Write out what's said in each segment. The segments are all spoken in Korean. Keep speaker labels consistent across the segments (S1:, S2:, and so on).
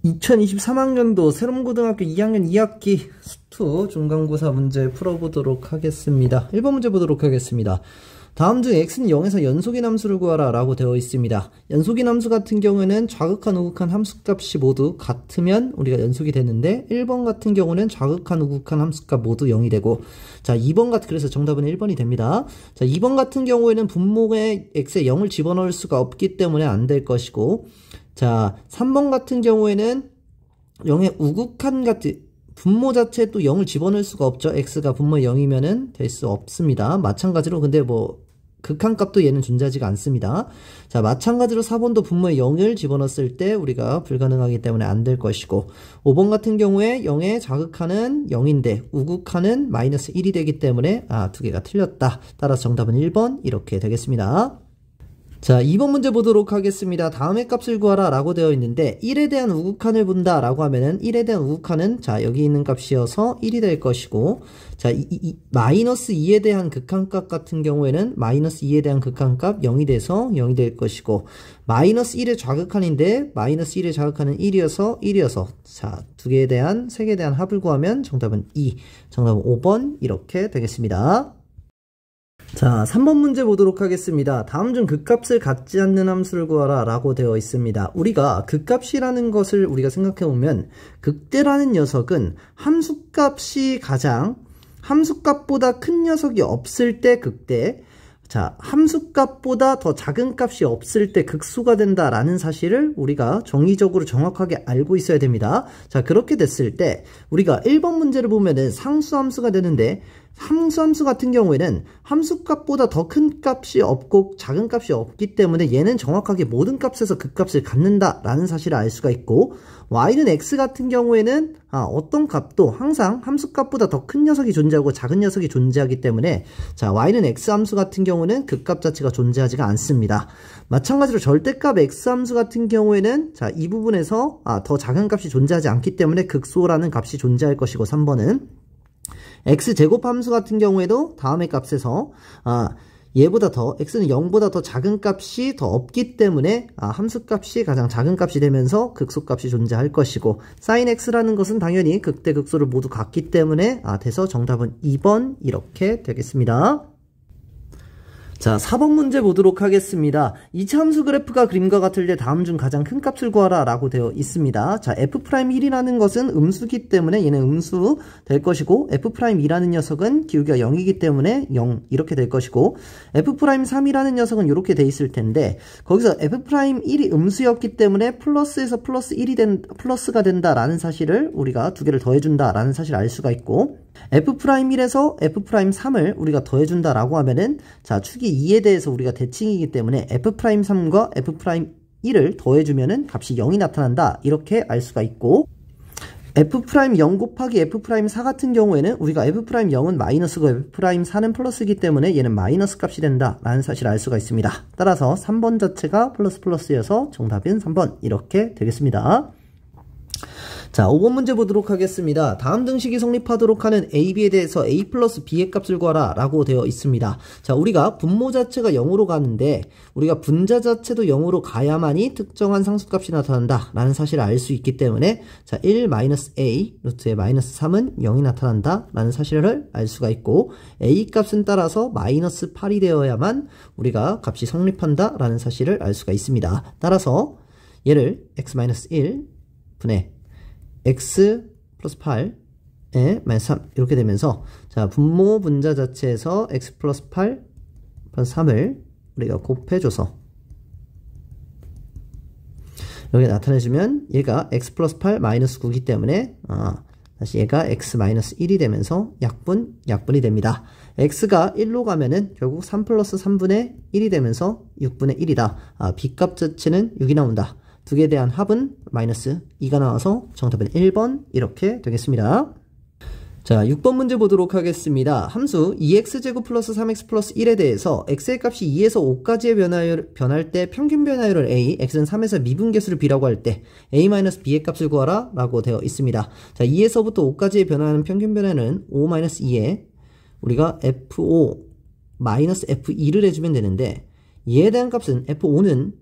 S1: 2023학년도 새롬고등학교 2학년 2학기 수투 중간고사 문제 풀어보도록 하겠습니다. 1번 문제 보도록 하겠습니다. 다음 중 x는 0에서 연속인 함수를 구하라 라고 되어 있습니다. 연속인 함수 같은 경우에는 좌극한 우극한 함수값이 모두 같으면 우리가 연속이 되는데 1번 같은 경우는 좌극한 우극한 함수값 모두 0이 되고, 자 2번 같은, 그래서 정답은 1번이 됩니다. 자 2번 같은 경우에는 분모에 x에 0을 집어넣을 수가 없기 때문에 안 될 것이고, 자 3번 같은 경우에는 0의 우극한 같은 분모 자체에 또 0을 집어넣을 수가 없죠. x가 분모에 0이면은 될 수 없습니다. 마찬가지로 근데 뭐 극한값도 얘는 존재하지가 않습니다. 자 마찬가지로 4번도 분모에 0을 집어넣었을 때 우리가 불가능하기 때문에 안 될 것이고, 5번 같은 경우에 0의 좌극한은 0인데 우극한은 마이너스 1이 되기 때문에 두 개가 틀렸다. 따라서 정답은 1번 이렇게 되겠습니다. 자 2번 문제 보도록 하겠습니다. 다음의 값을 구하라 라고 되어 있는데 1에 대한 우극한을 본다 라고 하면은 1에 대한 우극한은 자 여기 있는 값이어서 1이 될 것이고, 자 마이너스 2에 대한 극한값 같은 경우에는 마이너스 2에 대한 극한값 0이 돼서 0이 될 것이고, 마이너스 1의 좌극한인데 마이너스 1의 좌극한은 1이어서 자 두 개에 대한, 세 개에 대한 합을 구하면 정답은 2, 정답은 5번 이렇게 되겠습니다. 자 3번 문제 보도록 하겠습니다. 다음 중 극값을 갖지 않는 함수를 구하라 라고 되어 있습니다. 우리가 극값이라는 것을 우리가 생각해보면, 극대라는 녀석은 함수값이 가장 함수값보다 큰 녀석이 없을 때 극대, 자 함수값보다 더 작은 값이 없을 때 극소가 된다라는 사실을 우리가 정의적으로 정확하게 알고 있어야 됩니다. 자 그렇게 됐을 때 우리가 1번 문제를 보면은 상수함수가 되는데, 함수함수 같은 경우에는 함수값보다 더 큰 값이 없고 작은 값이 없기 때문에 얘는 정확하게 모든 값에서 극값을 갖는다 라는 사실을 알 수가 있고, y는 x 같은 경우에는 어떤 값도 항상 함수값보다 더 큰 녀석이 존재하고 작은 녀석이 존재하기 때문에 자 y는 x 함수 같은 경우는 극값 자체가 존재하지가 않습니다. 마찬가지로 절대값 x 함수 같은 경우에는 자 이 부분에서 더 작은 값이 존재하지 않기 때문에 극소라는 값이 존재할 것이고, 3번은 x제곱 함수 같은 경우에도 다음의 값에서 얘보다 더, x는 0보다 더 작은 값이 더 없기 때문에 함수값이 가장 작은 값이 되면서 극소값이 존재할 것이고, sin x라는 것은 당연히 극대 극소를 모두 갖기 때문에 돼서 정답은 2번 이렇게 되겠습니다. 자 4번 문제 보도록 하겠습니다. 2차 함수 그래프가 그림과 같을 때 다음 중 가장 큰 값을 구하라 라고 되어 있습니다. 자 f'1이라는 것은 음수기 때문에 얘는 음수 될 것이고, f'2라는 녀석은 기울기가 0이기 때문에 0 이렇게 될 것이고, f'3이라는 녀석은 이렇게 돼 있을 텐데, 거기서 f'1이 음수였기 때문에 플러스에서 플러스 1이 플러스가 된다라는 사실을 우리가 두 개를 더해준다라는 사실을 알 수가 있고, f'1에서 f'3을 우리가 더해준다라고 하면은 자 축이 2에 대해서 우리가 대칭이기 때문에 f'3과 f'1을 더해주면은 값이 0이 나타난다 이렇게 알 수가 있고, f'0 곱하기 f'4 같은 경우에는 우리가 f'0은 마이너스고 f'4는 플러스이기 때문에 얘는 마이너스 값이 된다 라는 사실을 알 수가 있습니다. 따라서 3번 자체가 플러스여서 정답은 3번 이렇게 되겠습니다. 자 5번 문제 보도록 하겠습니다. 다음 등식이 성립하도록 하는 a, b에 대해서 a 플러스 b의 값을 구하라 라고 되어 있습니다. 자 우리가 분모 자체가 0으로 가는데 우리가 분자 자체도 0으로 가야만이 특정한 상수값이 나타난다 라는 사실을 알 수 있기 때문에 자 1 마이너스 a 루트의 마이너스 3은 0이 나타난다 라는 사실을 알 수가 있고, a 값은 따라서 마이너스 8이 되어야만 우리가 값이 성립한다 라는 사실을 알 수가 있습니다. 따라서 얘를 x-1 분의 x 플러스 8에 마이너스 3 이렇게 되면서 자 분모 분자 자체에서 x 플러스 8 플러스 3을 우리가 곱해줘서 여기 나타내주면 얘가 x 플러스 8 마이너스 9이기 때문에 다시 얘가 x 마이너스 1이 되면서 약분이 됩니다. x가 1로 가면은 결국 3 플러스 3분의 1이 되면서 6분의 1이다. b값 자체는 6이 나온다. 두 개에 대한 합은 마이너스 2가 나와서 정답은 1번 이렇게 되겠습니다. 자 6번 문제 보도록 하겠습니다. 함수 2x제곱 플러스 3x 플러스 1에 대해서 x의 값이 2에서 5까지의 변할 때 평균 변화율을 a, x는 3에서 미분계수를 b라고 할 때 a-b의 값을 구하라 라고 되어 있습니다. 자 2에서부터 5까지의 변화하는 평균 변화는 5-2에 우리가 f5 마이너스 f2를 해주면 되는데, 얘에 대한 값은 f5는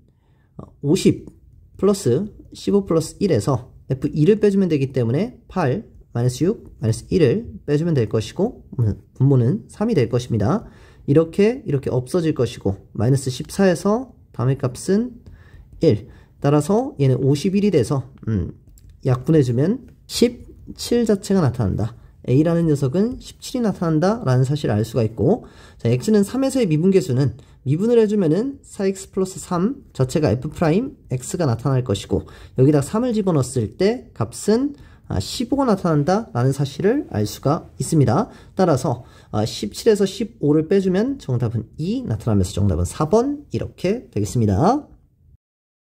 S1: 50 플러스 15 플러스 1에서 F2를 빼주면 되기 때문에 8, 마이너스 6, 마이너스 1을 빼주면 될 것이고 분모는 3이 될 것입니다. 이렇게 없어질 것이고 마이너스 14에서 다음의 값은 1. 따라서 얘는 51이 돼서 약분해주면 17 자체가 나타난다. A라는 녀석은 17이 나타난다 라는 사실을 알 수가 있고, 자, X는 3에서의 미분계수는 미분을 해주면은 4x 플러스 3 자체가 F'X가 나타날 것이고, 여기다 3을 집어넣었을 때 값은 15가 나타난다 라는 사실을 알 수가 있습니다. 따라서 17에서 15를 빼주면 정답은 2 나타나면서 정답은 4번 이렇게 되겠습니다.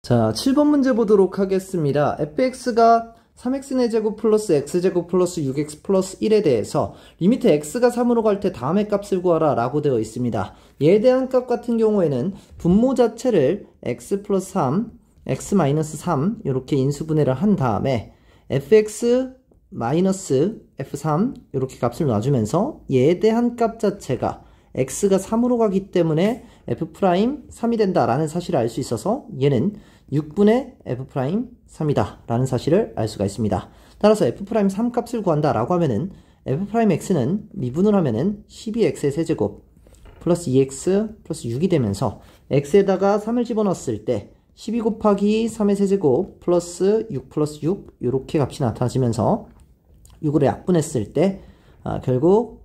S1: 자, 7번 문제 보도록 하겠습니다. fx가 3x의 제곱 플러스 x제곱 플러스 6x 플러스 1에 대해서 리미트 x가 3으로 갈 때 다음의 값을 구하라 라고 되어 있습니다. 얘에 대한 값 같은 경우에는 분모 자체를 x 플러스 3, x 마이너스 3 이렇게 인수분해를 한 다음에 fx 마이너스 f3 이렇게 값을 놔주면서 얘에 대한 값 자체가 x가 3으로 가기 때문에 f'3이 된다 라는 사실을 알 수 있어서 얘는 6분의 f'3이다 라는 사실을 알 수가 있습니다. 따라서 f'3 값을 구한다 라고 하면은 f'x는 미분을 하면은 12x의 세제곱 플러스 2x 플러스 6이 되면서 x에다가 3을 집어넣었을 때 12 곱하기 3의 세제곱 플러스 6 플러스 6 이렇게 값이 나타나지면서 6으로 약분했을 때 결국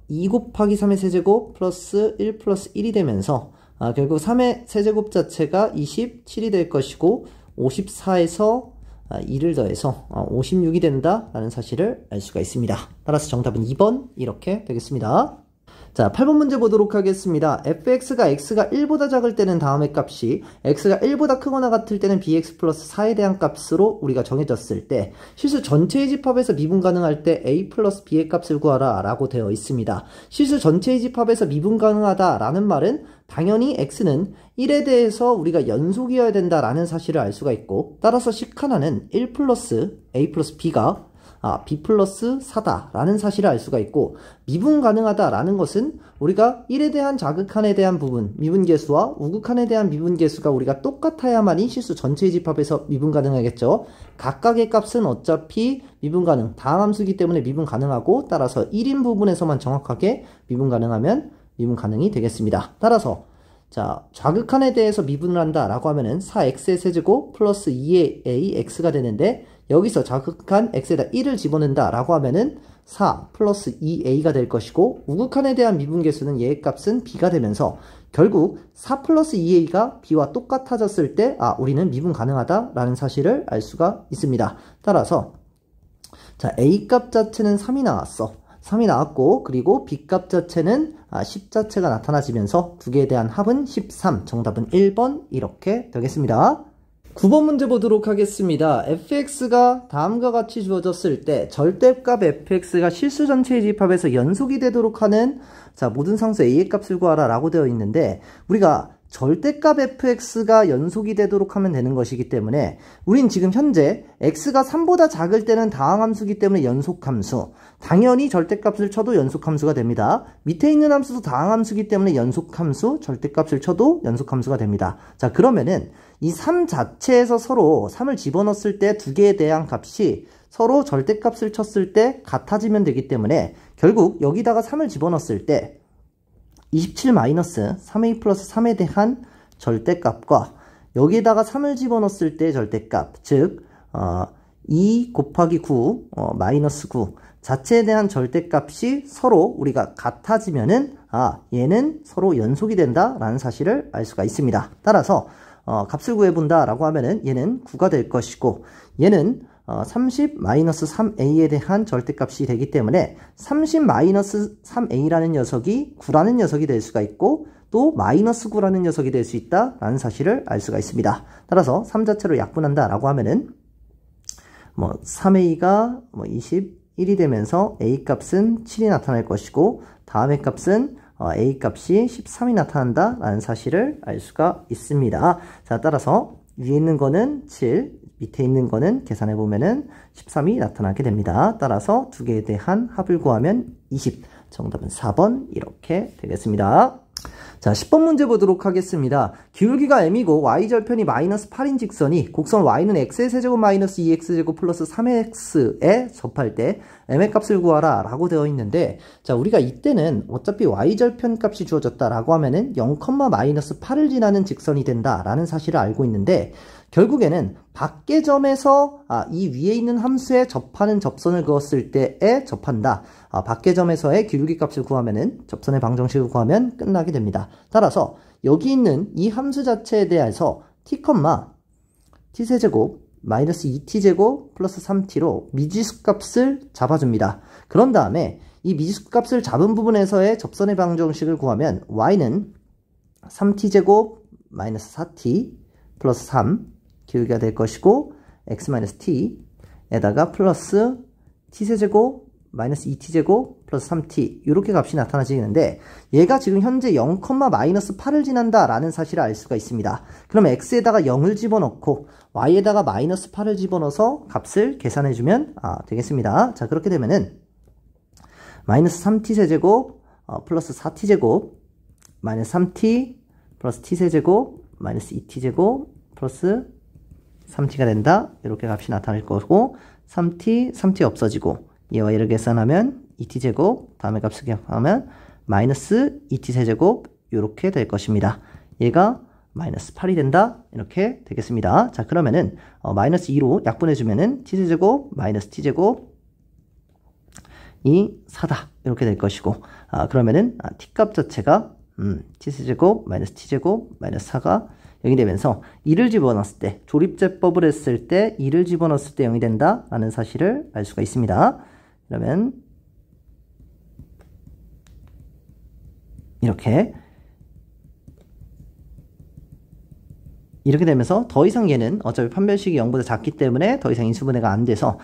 S1: 2 곱하기 3의 세제곱 플러스 1 플러스 1이 되면서 결국 3의 세제곱 자체가 27이 될 것이고 54에서 2를 더해서 56이 된다 라는 사실을 알 수가 있습니다. 따라서 정답은 2번 이렇게 되겠습니다. 자, 8번 문제 보도록 하겠습니다. fx가 x가 1보다 작을 때는 다음의 값이 x가 1보다 크거나 같을 때는 bx 플러스 4에 대한 값으로 우리가 정해졌을 때 실수 전체의 집합에서 미분 가능할 때 a 플러스 b의 값을 구하라 라고 되어 있습니다. 실수 전체의 집합에서 미분 가능하다 라는 말은 당연히 x는 1에 대해서 우리가 연속이어야 된다 라는 사실을 알 수가 있고, 따라서 식 하나는 1 플러스 a 플러스 b가 b 플러스 4다 라는 사실을 알 수가 있고, 미분 가능하다 라는 것은 우리가 1에 대한 자극한에 대한 부분 미분계수와 우극한에 대한 미분계수가 우리가 똑같아야만이 실수 전체의 집합에서 미분 가능하겠죠. 각각의 값은 어차피 미분 가능 다함수이기 때문에 미분 가능하고, 따라서 1인 부분에서만 정확하게 미분 가능하면 미분 가능이 되겠습니다. 따라서 자, 자극한에 대해서 미분을 한다 라고 하면은 4x의 세제곱 플러스 2의 ax가 되는데, 여기서 자극한 x에다 1을 집어넣는다 라고 하면은 4 플러스 2a가 될 것이고, 우극한에 대한 미분계수는 얘의 값은 b가 되면서 결국 4 플러스 2a가 b와 똑같아졌을 때 우리는 미분 가능하다 라는 사실을 알 수가 있습니다. 따라서 자, a 값 자체는 3이 나왔어. 3이 나왔고, 그리고 b값 자체는 10 자체가 나타나지면서 두 개에 대한 합은 13, 정답은 1번 이렇게 되겠습니다. 9번 문제 보도록 하겠습니다. fx가 다음과 같이 주어졌을 때 절대값 fx가 실수 전체의 집합에서 연속이 되도록 하는 자, 모든 상수 a의 값을 구하라 라고 되어 있는데, 우리가 절대값 fx가 연속이 되도록 하면 되는 것이기 때문에 우린 지금 현재 x가 3보다 작을 때는 다항함수이기 때문에 연속함수, 당연히 절대값을 쳐도 연속함수가 됩니다. 밑에 있는 함수도 다항함수이기 때문에 연속함수, 절대값을 쳐도 연속함수가 됩니다. 자, 그러면은 이 3 자체에서 서로 3을 집어넣었을 때 두 개에 대한 값이 서로 절대값을 쳤을 때 같아지면 되기 때문에 결국 여기다가 3을 집어넣었을 때 27-3a 플러스 3에 대한 절대값과 여기에다가 3을 집어넣었을 때 절대값, 즉 2 곱하기 9 마이너스 9 자체에 대한 절대값이 서로 우리가 같아지면은 얘는 서로 연속이 된다 라는 사실을 알 수가 있습니다. 따라서 값을 구해본다 라고 하면은 얘는 9가 될 것이고, 얘는 30-3a에 대한 절대값이 되기 때문에 30-3a라는 녀석이 9라는 녀석이 될 수가 있고, 또 마이너스 9라는 녀석이 될 수 있다 라는 사실을 알 수가 있습니다. 따라서 3 자체로 약분한다 라고 하면은 3a가 21이 되면서 a 값은 7이 나타날 것이고, 다음의 값은 a 값이 13이 나타난다 라는 사실을 알 수가 있습니다. 자, 따라서 위에 있는 거는 7, 밑에 있는 거는 계산해 보면은 13이 나타나게 됩니다. 따라서 두 개에 대한 합을 구하면 20, 정답은 4번 이렇게 되겠습니다. 자, 10번 문제 보도록 하겠습니다. 기울기가 m이고 y절편이 마이너스 8인 직선이 곡선 y는 x의 세제곱 마이너스 2x제곱 플러스 3x에 접할 때 m의 값을 구하라 라고 되어 있는데, 자, 우리가 이때는 어차피 y절편 값이 주어졌다 라고 하면은 0, 마이너스 8을 지나는 직선이 된다 라는 사실을 알고 있는데, 결국에는 밖의 점에서 이 위에 있는 함수에 접하는 접선을 그었을 때에 접한다. 밖의 점에서의 기울기 값을 구하면은 접선의 방정식을 구하면 끝나게 됩니다. 따라서 여기 있는 이 함수 자체에 대해서 t, t세제곱 마이너스 2t제곱 플러스 3t로 미지수 값을 잡아줍니다. 그런 다음에 이 미지수 값을 잡은 부분에서의 접선의 방정식을 구하면 y는 3t제곱 마이너스 4t 플러스 3 기울기가 될 것이고, x-t에다가 플러스 t세제곱 마이너스 2t제곱 플러스 3t 이렇게 값이 나타나지는데, 얘가 지금 현재 0, 마이너스 8을 지난다 라는 사실을 알 수가 있습니다. 그럼 x에다가 0을 집어넣고 y에다가 마이너스 8을 집어넣어서 값을 계산해주면 되겠습니다. 자, 그렇게 되면은 마이너스 3t세제곱 플러스 4t제곱 마이너스 3t 플러스 t세제곱 마이너스 2t제곱 플러스 3t가 된다. 이렇게 값이 나타날 거고, 3t 없어지고 얘와 얘를 계산하면 2t제곱, 다음에 값을 계산하면 마이너스 2t세제곱 이렇게 될 것입니다. 얘가 마이너스 8이 된다. 이렇게 되겠습니다. 자, 그러면은 마이너스 2로 약분해주면은 t세제곱 마이너스 t제곱 이 4다. 이렇게 될 것이고, 그러면은 t값 자체가 t세제곱 마이너스 t제곱 마이너스 4가 0이 되면서 2를 집어넣었을 때, 조립제법을 했을 때 2를 집어넣었을 때 0이 된다 라는 사실을 알 수가 있습니다. 그러면 이렇게 되면서 더 이상 얘는 어차피 판별식이 0보다 작기 때문에 더 이상 인수분해가 안 돼서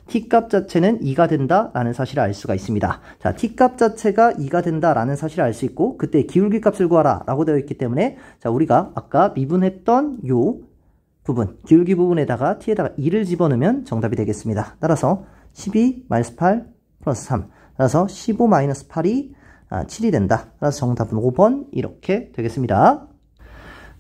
S1: t값 자체는 2가 된다 라는 사실을 알 수가 있습니다. 자, t값 자체가 2가 된다 라는 사실을 알 수 있고, 그때 기울기 값을 구하라 라고 되어 있기 때문에, 자, 우리가 아까 미분했던 요 부분, 기울기 부분에다가 t에다가 2를 집어넣으면 정답이 되겠습니다. 따라서 12 마이너스 8 플러스 3, 따라서 15 마이너스 8이 7이 된다. 따라서 정답은 5번 이렇게 되겠습니다.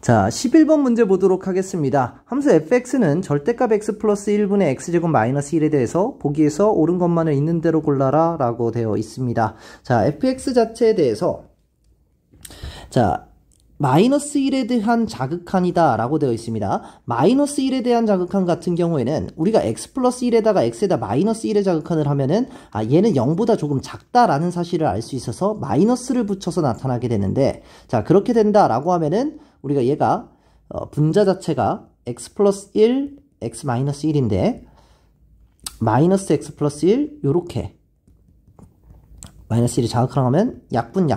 S1: 자, 11번 문제 보도록 하겠습니다. 함수 fx는 절대값 x 플러스 1분의 x제곱 마이너스 1에 대해서 보기에서 옳은 것만을 있는 대로 골라라 라고 되어 있습니다. 자, fx 자체에 대해서, 자, 마이너스 1에 대한 자극한이다 라고 되어 있습니다. 마이너스 1에 대한 자극한 같은 경우에는 우리가 x 플러스 1에다가 x에다 마이너스 1의 자극한을 하면은 얘는 0보다 조금 작다라는 사실을 알 수 있어서 마이너스를 붙여서 나타나게 되는데, 자, 그렇게 된다 라고 하면은 우리가 얘가 분자 자체가 x 플러스 1, x 마이너스 1인데 마이너스 x 플러스 1 요렇게 마이너스 1이 자극하라고 하면 약분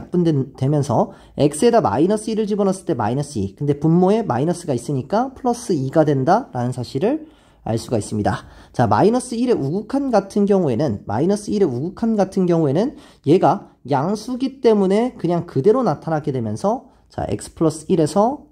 S1: 되면서 x에다 마이너스 1을 집어넣었을 때 마이너스 2, 근데 분모에 마이너스가 있으니까 플러스 2가 된다 라는 사실을 알 수가 있습니다. 자, 마이너스 1의 우극한 같은 경우에는 얘가 양수기 때문에 그냥 그대로 나타나게 되면서, 자, x 플러스 1에서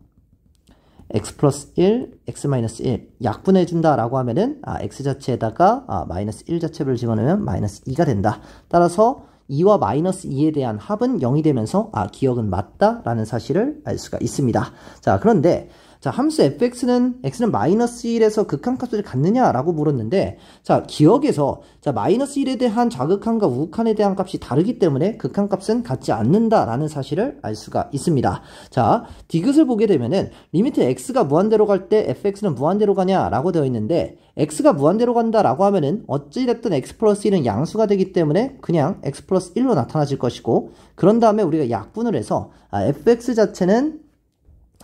S1: x 플러스 1, x 마이너스 1 약분해준다 라고 하면은 x 자체에다가 마이너스 1 자체를 집어넣으면 마이너스 2가 된다. 따라서 2와 마이너스 2에 대한 합은 0이 되면서 기억은 맞다 라는 사실을 알 수가 있습니다. 자, 그런데 자, 함수 fx는 x는 마이너스 1에서 극한값을 갖느냐 라고 물었는데, 자, 기억에서 자, 마이너스 1에 대한 자극한과 우극한에 대한 값이 다르기 때문에 극한값은 같지 않는다 라는 사실을 알 수가 있습니다. 자, 디귿을 보게 되면은 리미트 x가 무한대로 갈 때 fx는 무한대로 가냐 라고 되어 있는데, x가 무한대로 간다 라고 하면은 어찌됐든 x 플러스 1은 양수가 되기 때문에 그냥 x 플러스 1로 나타나질 것이고, 그런 다음에 우리가 약분을 해서 fx 자체는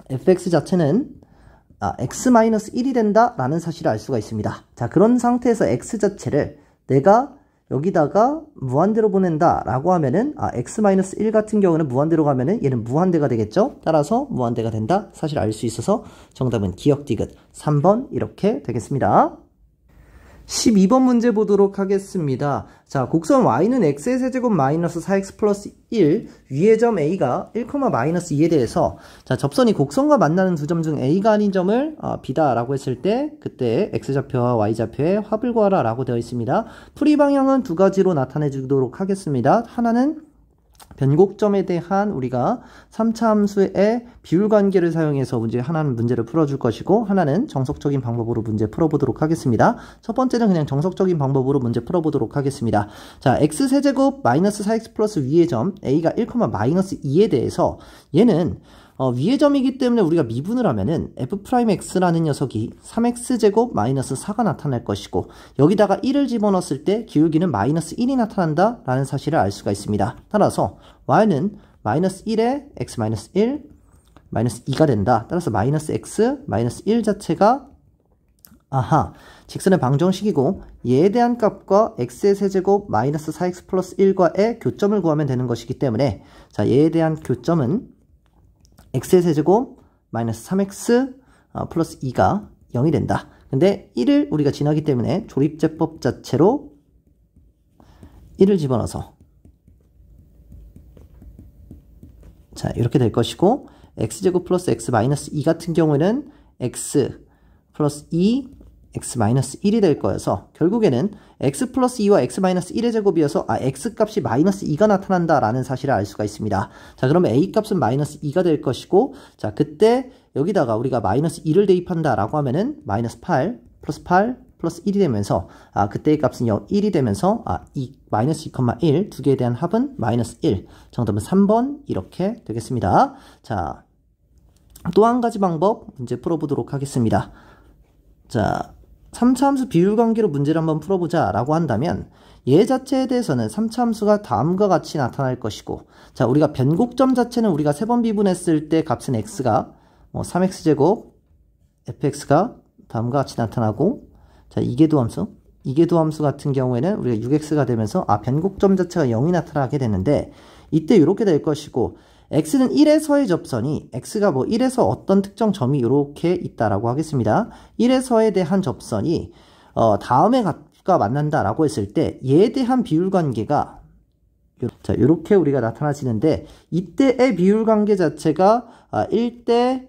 S1: x-1이 된다 라는 사실을 알 수가 있습니다. 자, 그런 상태에서 x 자체를 내가 여기다가 무한대로 보낸다 라고 하면은 x-1 같은 경우는 무한대로 가면은 얘는 무한대가 되겠죠. 따라서 무한대가 된다 사실 알 수 있어서 정답은 기억 디귿 3번 이렇게 되겠습니다. 12번 문제 보도록 하겠습니다. 자, 곡선 y는 x의 세제곱 마이너스 4x 플러스 1, 위의 점 a가 1, 마이너스 2에 대해서, 자, 접선이 곡선과 만나는 두 점 중 a가 아닌 점을 b다 라고 했을 때 그때 x좌표와 y좌표의 합을 구하라 라고 되어 있습니다. 풀이 방향은 두 가지로 나타내 주도록 하겠습니다. 하나는 변곡점에 대한 우리가 3차 함수의 비율 관계를 사용해서 하나는 문제를 풀어줄 것이고 하나는 정석적인 방법으로 문제 풀어보도록 하겠습니다. 첫 번째는 그냥 정석적인 방법으로 문제 풀어보도록 하겠습니다. 자, x세제곱 마이너스 4x 플러스 위의 점 a가 1, 마이너스 2에 대해서 얘는 위의 점이기 때문에 우리가 미분을 하면은 f'x라는 녀석이 3x제곱 마이너스 4가 나타날 것이고 여기다가 1을 집어넣었을 때 기울기는 마이너스 1이 나타난다 라는 사실을 알 수가 있습니다. 따라서 y는 마이너스 1에 x 마이너스 1 마이너스 2가 된다. 따라서 마이너스 x 마이너스 1 자체가 직선의 방정식이고 얘에 대한 값과 x의 세제곱 마이너스 4x 플러스 1과의 교점을 구하면 되는 것이기 때문에 자, 얘에 대한 교점은 x의 세제곱 마이너스 3x 플러스 2가 0이 된다. 근데 1을 우리가 지나기 때문에 조립제법 자체로 1을 집어넣어서 자, 이렇게 될 것이고 x제곱 플러스 x 마이너스 2 같은 경우에는 x 플러스 2 x 마이너스 1이 될 거여서 결국에는 x 플러스 2와 x 마이너스 1의 제곱이어서 x 값이 마이너스 2가 나타난다 라는 사실을 알 수가 있습니다. 자, 그러면 a 값은 마이너스 2가 될 것이고 자, 그때 여기다가 우리가 마이너스 2를 대입한다 라고 하면은 마이너스 8 플러스 1이 되면서 그때의 값은 1이 되면서 마이너스 2,1 두 개에 대한 합은 마이너스 1 정답은 3번 이렇게 되겠습니다. 자, 또 한 가지 방법 문제 풀어보도록 하겠습니다. 자, 3차 함수 비율 관계로 문제를 한번 풀어보자 라고 한다면 얘 자체에 대해서는 3차 함수가 다음과 같이 나타날 것이고 자, 우리가 변곡점 자체는 우리가 3번 비분했을 때 값은 x가 3x제곱 fx가 다음과 같이 나타나고 자, 이계도함수 같은 경우에는 우리가 6x가 되면서 변곡점 자체가 0이 나타나게 되는데 이때 이렇게 될 것이고 x는 1에서의 접선이 x가 1에서 어떤 특정 점이 이렇게 있다라고 하겠습니다. 1에서에 대한 접선이 다음에 값과 만난다라고 했을 때 얘에 대한 비율 관계가 자, 이렇게 우리가 나타나지는데 이때의 비율 관계 자체가 1대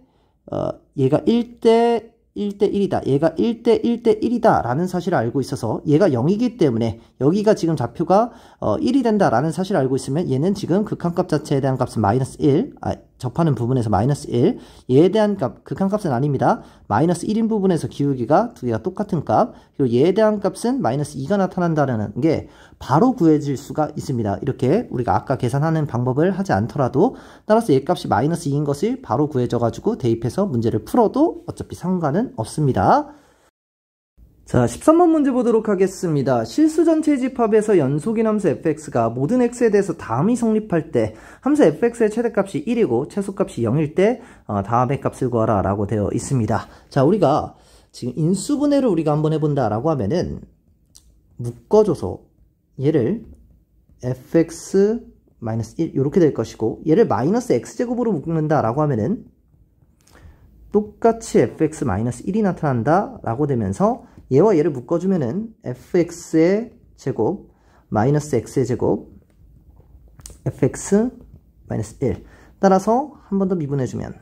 S1: 얘가 1대 1대1이다. 얘가 1대 1대1이다 라는 사실을 알고 있어서 얘가 0이기 때문에 여기가 지금 좌표가 1이 된다 라는 사실을 알고 있으면 얘는 지금 극한값 자체에 대한 값은 마이너스 1 접하는 부분에서 마이너스 1 얘에 대한 값 극한값은 아닙니다. 마이너스 1인 부분에서 기울기가 두 개가 똑같은 값 그리고 얘에 대한 값은 마이너스 2가 나타난다는 게 바로 구해질 수가 있습니다. 이렇게 우리가 아까 계산하는 방법을 하지 않더라도 따라서 얘 값이 마이너스 2인 것을 바로 구해져 가지고 대입해서 문제를 풀어도 어차피 상관은 없습니다. 자, 13번 문제 보도록 하겠습니다. 실수 전체 집합에서 연속인 함수 fx가 모든 x에 대해서 다음이 성립할 때 함수 fx의 최대값이 1이고 최소값이 0일 때 다음의 값을 구하라 라고 되어 있습니다. 자, 우리가 지금 인수분해를 우리가 한번 해본다 라고 하면은 묶어줘서 얘를 fx-1 이렇게 될 것이고 얘를 마이너스 x제곱으로 묶는다 라고 하면은 똑같이 fx-1이 나타난다 라고 되면서 얘와 얘를 묶어주면은 fx의 제곱 마이너스 x의 제곱 fx-1 따라서 한 번 더 미분해주면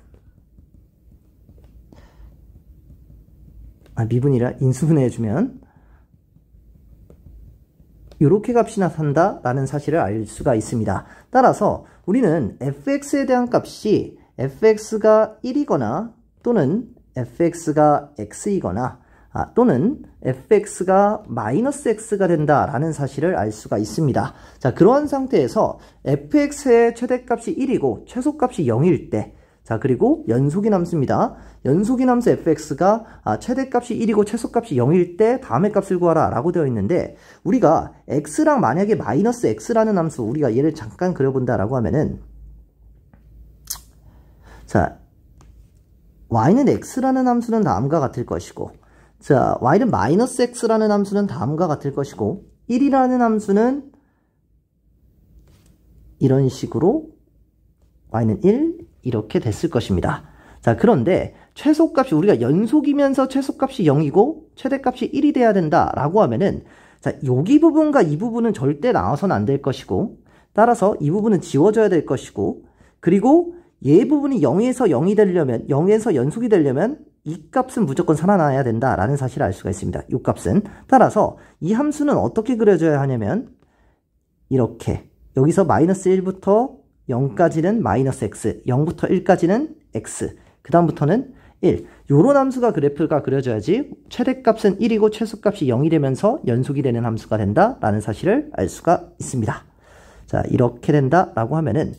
S1: 미분이라 인수분해해주면 이렇게 값이 나타난다 라는 사실을 알 수가 있습니다. 따라서 우리는 fx에 대한 값이 fx가 1이거나 또는 fx가 x이거나 또는 fx가 마이너스 x가 된다라는 사실을 알 수가 있습니다. 자, 그러한 상태에서 fx의 최대값이 1이고 최소값이 0일 때 자, 그리고 연속인 함수입니다. 연속인 함수 fx가 최대값이 1이고 최소값이 0일 때 다음의 값을 구하라 라고 되어 있는데 우리가 x랑 만약에 마이너스 x라는 함수 우리가 얘를 잠깐 그려본다 라고 하면은 자, y는 x라는 함수는 다음과 같을 것이고 자, y는 마이너스 x라는 함수는 다음과 같을 것이고 1이라는 함수는 이런 식으로 y는 1 이렇게 됐을 것입니다. 자, 그런데 최소값이 우리가 연속이면서 최소값이 0이고 최대값이 1이 돼야 된다 라고 하면은 자, 여기 부분과 이 부분은 절대 나와서는 안 될 것이고 따라서 이 부분은 지워져야 될 것이고 그리고 얘 부분이 0에서 0이 되려면 0에서 연속이 되려면 이 값은 무조건 살아나야 된다라는 사실을 알 수가 있습니다. 이 값은 따라서 이 함수는 어떻게 그려져야 하냐면 이렇게 여기서 마이너스 1부터 0까지는 마이너스 x, 0부터 1까지는 x, 그 다음부터는 1. 요런 함수가 그래프가 그려져야지 최대값은 1이고 최소값이 0이 되면서 연속이 되는 함수가 된다라는 사실을 알 수가 있습니다. 자, 이렇게 된다라고 하면은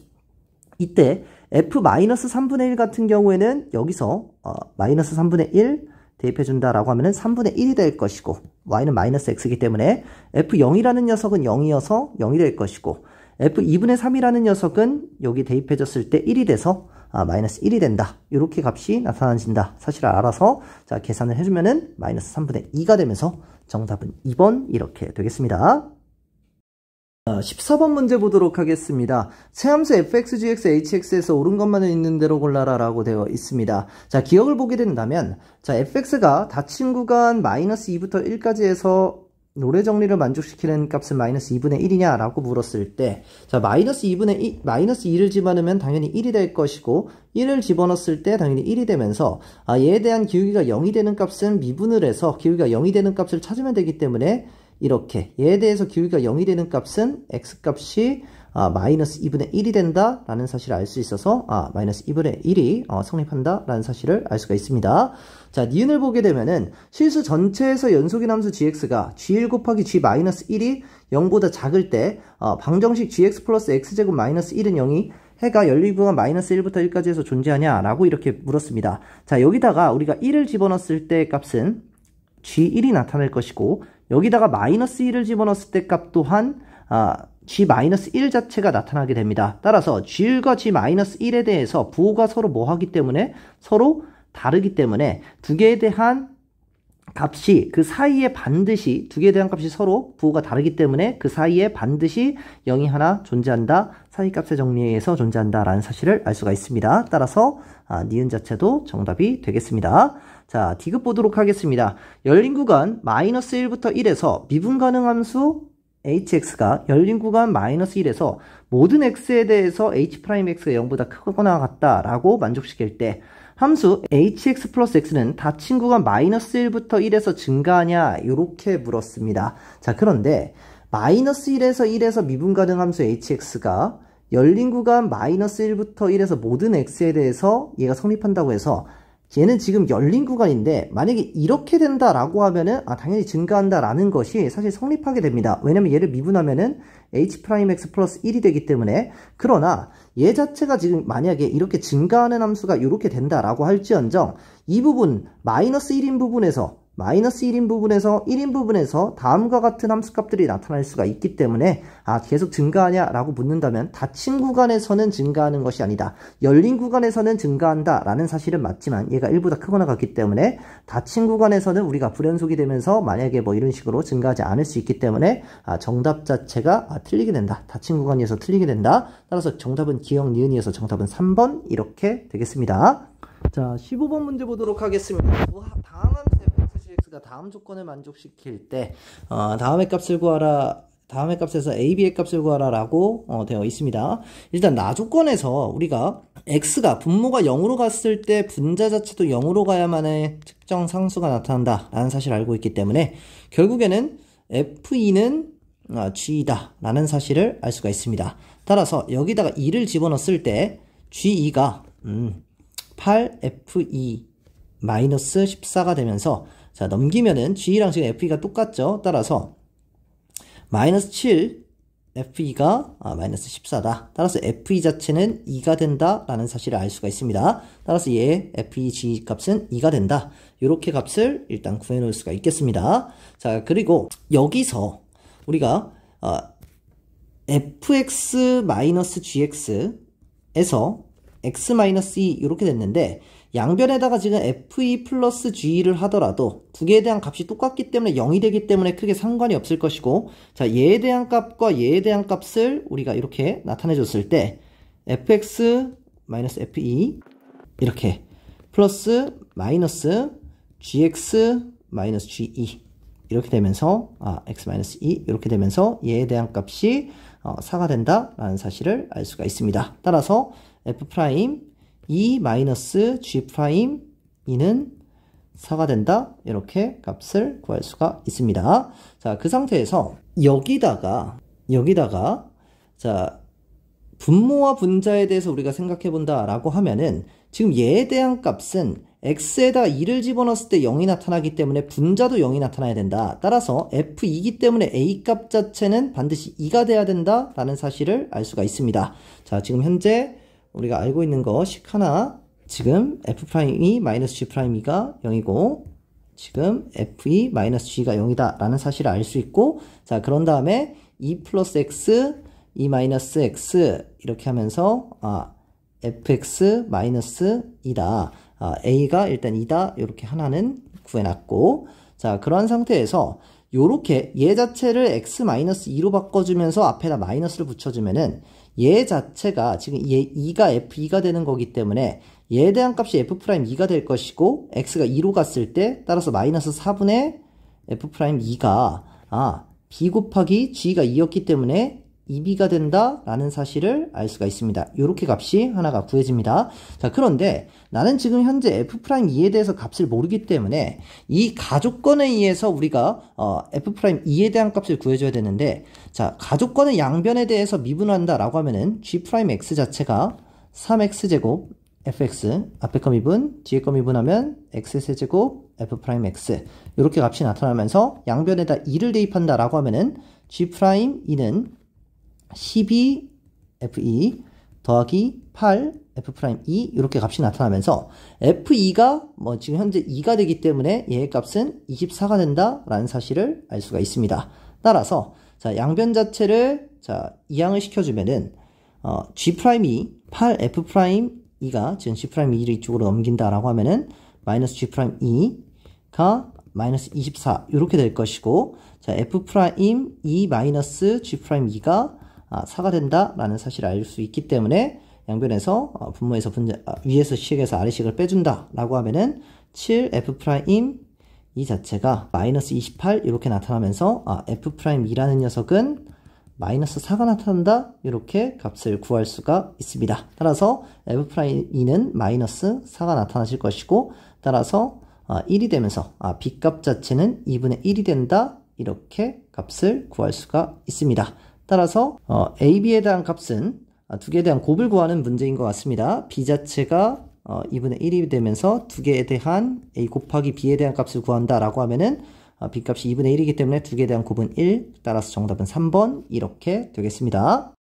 S1: 이때 f-3분의 1 같은 경우에는 여기서 마이너스 3분의 1 대입해준다라고 하면은 3분의 1이 될 것이고 y는 마이너스 x이기 때문에 f0이라는 녀석은 0이어서 0이 될 것이고 f2분의 3이라는 녀석은 여기 대입해줬을 때 1이 돼서 마이너스 1이 된다. 이렇게 값이 나타나진다. 사실을 알아서 자 계산을 해주면은 마이너스 3분의 2가 되면서 정답은 2번 이렇게 되겠습니다. 14번 문제 보도록 하겠습니다. 세함수 fx, gx, hx에서 옳은 것만은 있는 대로 골라라 라고 되어 있습니다. 자, 기억을 보게 된다면 자 fx가 닫힌 구간 마이너스 2부터 1까지 해서 노래 정리를 만족시키는 값은 마이너스 2분의 1이냐 라고 물었을 때 자 마이너스 2를 집어넣으면 당연히 1이 될 것이고 1을 집어넣었을 때 당연히 1이 되면서 얘에 대한 기울기가 0이 되는 값은 미분을 해서 기울기가 0이 되는 값을 찾으면 되기 때문에 이렇게 얘에 대해서 기울기가 0이 되는 값은 x값이 마이너스 2분의 1이 된다 라는 사실을 알 수 있어서 마이너스 2분의 1이 성립한다 라는 사실을 알 수가 있습니다. 자, 니은을 보게 되면은 실수 전체에서 연속인 함수 gx가 g1 곱하기 g 마이너스 1이 0보다 작을 때 방정식 gx 플러스 x제곱 마이너스 1은 0이 해가 열린 구간 마이너스 1부터 1까지 해서 존재하냐 라고 이렇게 물었습니다. 자, 여기다가 우리가 1을 집어넣었을 때 값은 g1이 나타날 것이고 여기다가 마이너스 1을 집어넣었을 때 값 또한 g-1 자체가 나타나게 됩니다. 따라서 g1과 g-1에 대해서 부호가 서로 뭐 하기 때문에 서로 다르기 때문에 두 개에 대한 값이 그 사이에 반드시 두 개에 대한 값이 서로 부호가 다르기 때문에 그 사이에 반드시 0이 하나 존재한다. 사이값의 정리에 의해서 존재한다 라는 사실을 알 수가 있습니다. 따라서 니은 자체도 정답이 되겠습니다. 자, 디귿 보도록 하겠습니다. 열린 구간 마이너스 1부터 1에서 미분 가능 함수 hx가 열린 구간 마이너스 1에서 모든 x에 대해서 h'x가 0보다 크거나 같다라고 만족시킬 때 함수 hx 플러스 x는 닫힌 구간 마이너스 1부터 1에서 증가하냐 이렇게 물었습니다. 자, 그런데 마이너스 1에서 미분 가능 함수 hx가 열린 구간 마이너스 1부터 1에서 모든 x에 대해서 얘가 성립한다고 해서 얘는 지금 열린 구간인데 만약에 이렇게 된다라고 하면은 당연히 증가한다라는 것이 사실 성립하게 됩니다. 왜냐면 얘를 미분하면은 h'x 플러스 1이 되기 때문에. 그러나 얘 자체가 지금 만약에 이렇게 증가하는 함수가 이렇게 된다라고 할지언정 이 부분 마이너스 1인 부분에서 1인 부분에서 다음과 같은 함수값들이 나타날 수가 있기 때문에 계속 증가하냐라고 묻는다면 닫힌 구간에서는 증가하는 것이 아니다. 열린 구간에서는 증가한다 라는 사실은 맞지만 얘가 1보다 크거나 같기 때문에 닫힌 구간에서는 우리가 불연속이 되면서 만약에 뭐 이런 식으로 증가하지 않을 수 있기 때문에 정답 자체가 틀리게 된다. 닫힌 구간에서 틀리게 된다. 따라서 정답은 기역 니은이어서 정답은 3번 이렇게 되겠습니다. 자, 15번 문제 보도록 하겠습니다. 다음 함수 fx가 다음 조건을 만족시킬 때 다음의 값을 구하라, 다음의 값에서 ab의 값을 구하라 라고 되어 있습니다. 일단 나 조건에서 우리가 x가 분모가 0으로 갔을 때 분자 자체도 0으로 가야만의 특정 상수가 나타난다 라는 사실을 알고 있기 때문에 결국에는 f2는 g이다 라는 사실을 알 수가 있습니다. 따라서 여기다가 2를 집어넣었을 때 g2가 8f2-14가 되면서 자 넘기면은 g랑 지금 f2가 똑같죠. 따라서 마이너스 7 f2가 마이너스 14다. 따라서 f2 자체는 2가 된다 라는 사실을 알 수가 있습니다. 따라서 얘 f2 g 값은 2가 된다. 이렇게 값을 일단 구해 놓을 수가 있겠습니다. 자, 그리고 여기서 우리가 fx-gx에서 x-2 이렇게 됐는데 양변에다가 지금 f2 플러스 g를 하더라도 두 개에 대한 값이 똑같기 때문에 0이 되기 때문에 크게 상관이 없을 것이고, 자 얘에 대한 값과 얘에 대한 값을 우리가 이렇게 나타내 줬을 때 fx-f2 이렇게 플러스 마이너스 gx-ge 이렇게 되면서 x-2 이렇게 되면서 얘에 대한 값이 4가 된다 라는 사실을 알 수가 있습니다. 따라서 f' 2 마이너스 g'2는 4가 된다. 이렇게 값을 구할 수가 있습니다. 자, 그 상태에서 여기다가 자, 분모와 분자에 대해서 우리가 생각해 본다라고 하면은 지금 얘에 대한 값은 x에다 2를 집어넣었을 때 0이 나타나기 때문에 분자도 0이 나타나야 된다. 따라서 f2이기 때문에 a 값 자체는 반드시 2가 돼야 된다라는 사실을 알 수가 있습니다. 자, 지금 현재 우리가 알고 있는 것씩 하나, 지금 f'2 마이너스 g'2가 0이고 지금 f2 마이너스 g가 0이다 라는 사실을 알 수 있고, 자, 그런 다음에 2 플러스 x 2 마이너스 x 이렇게 하면서 fx 마이너스 2다. a가 일단 2다. 이렇게 하나는 구해놨고, 자, 그러한 상태에서 요렇게 얘 자체를 x 마이너스 2로 바꿔주면서 앞에다 마이너스를 붙여주면은 얘 자체가 지금 얘 2가 f2가 되는 거기 때문에 얘에 대한 값이 f'2가 될 것이고 x가 2로 갔을 때 따라서 마이너스 4분의 f'2가 b 곱하기 g가 2였기 때문에 2b가 된다라는 사실을 알 수가 있습니다. 이렇게 값이 하나가 구해집니다. 자, 그런데 나는 지금 현재 f'2에 대해서 값을 모르기 때문에 이 가족권에 의해서 우리가 f'2에 대한 값을 구해줘야 되는데, 자, 가족권의 양변에 대해서 미분한다라고 하면은 g'x 자체가 3x제곱 fx 앞에 거 미분 뒤에 거 미분하면 x세제곱 f'x 이렇게 값이 나타나면서 양변에다 2를 대입한다라고 하면은 g'2는 12 f2 더하기 8 f'2 이렇게 값이 나타나면서 f2가 뭐 지금 현재 2가 되기 때문에 얘의 값은 24가 된다라는 사실을 알 수가 있습니다. 따라서 자, 양변 자체를 자, 이항을 시켜주면은 g'2 8 f'2가 지금 g'2를 이쪽으로 넘긴다라고 하면은 마이너스 g'2가 마이너스 24 이렇게 될 것이고, 자, f'2 마이너스 g'2가 4가 된다라는 사실을 알 수 있기 때문에 양변에서 분모에서 위에서 식에서 아래식을 빼준다라고 하면은 7f' 이 자체가 마이너스 28 이렇게 나타나면서 f'이라는 녀석은 마이너스 4가 나타난다 이렇게 값을 구할 수가 있습니다. 따라서 f'는 마이너스 4가 나타나실 것이고, 따라서 1이 되면서 b값 자체는 2분의 1이 된다 이렇게 값을 구할 수가 있습니다. 따라서 a, b에 대한 값은 두 개에 대한 곱을 구하는 문제인 것 같습니다. b 자체가 2분의 1이 되면서 두 개에 대한 a 곱하기 b에 대한 값을 구한다라고 하면은 b 값이 2분의 1이기 때문에 두 개에 대한 곱은 1, 따라서 정답은 3번 이렇게 되겠습니다.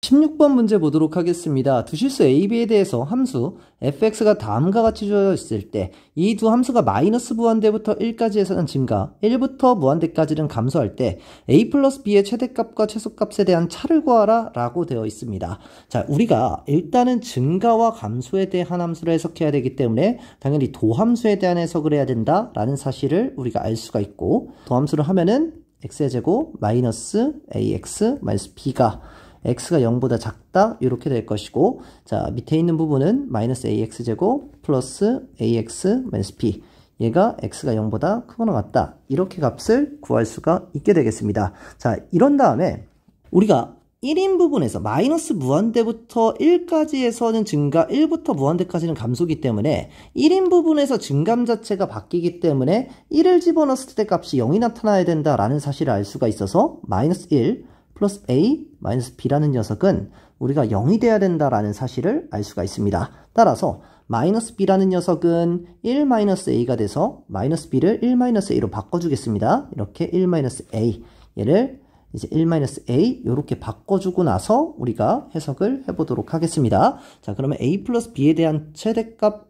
S1: 16번 문제 보도록 하겠습니다. 두 실수 a, b에 대해서 함수 fx가 다음과 같이 주어져 있을 때 이 두 함수가 마이너스 무한대부터 1까지에서는 증가, 1부터 무한대까지는 감소할 때 a 플러스 b의 최대값과 최소값에 대한 차를 구하라 라고 되어 있습니다. 자, 우리가 일단은 증가와 감소에 대한 함수를 해석해야 되기 때문에 당연히 도함수에 대한 해석을 해야 된다라는 사실을 우리가 알 수가 있고, 도함수를 하면은 x의 제곱 마이너스 ax 마이너스 b가 x가 0보다 작다 이렇게 될 것이고, 자, 밑에 있는 부분은 마이너스 ax제곱 플러스 ax 마이너스 b, 얘가 x가 0보다 크거나 같다 이렇게 값을 구할 수가 있게 되겠습니다. 자, 이런 다음에 우리가 1인 부분에서 마이너스 무한대부터 1까지에서는 증가, 1부터 무한대까지는 감소기 때문에 1인 부분에서 증감 자체가 바뀌기 때문에 1을 집어넣었을 때 값이 0이 나타나야 된다라는 사실을 알 수가 있어서 마이너스 1 플러스 a 마이너스 b라는 녀석은 우리가 0이 돼야 된다라는 사실을 알 수가 있습니다. 따라서 마이너스 b라는 녀석은 1 마이너스 a가 돼서 마이너스 b를 1 마이너스 a로 바꿔주겠습니다. 이렇게 1 마이너스 a, 얘를 이제 1 마이너스 a 이렇게 바꿔주고 나서 우리가 해석을 해보도록 하겠습니다. 자, 그러면 a 플러스 b에 대한 최대값과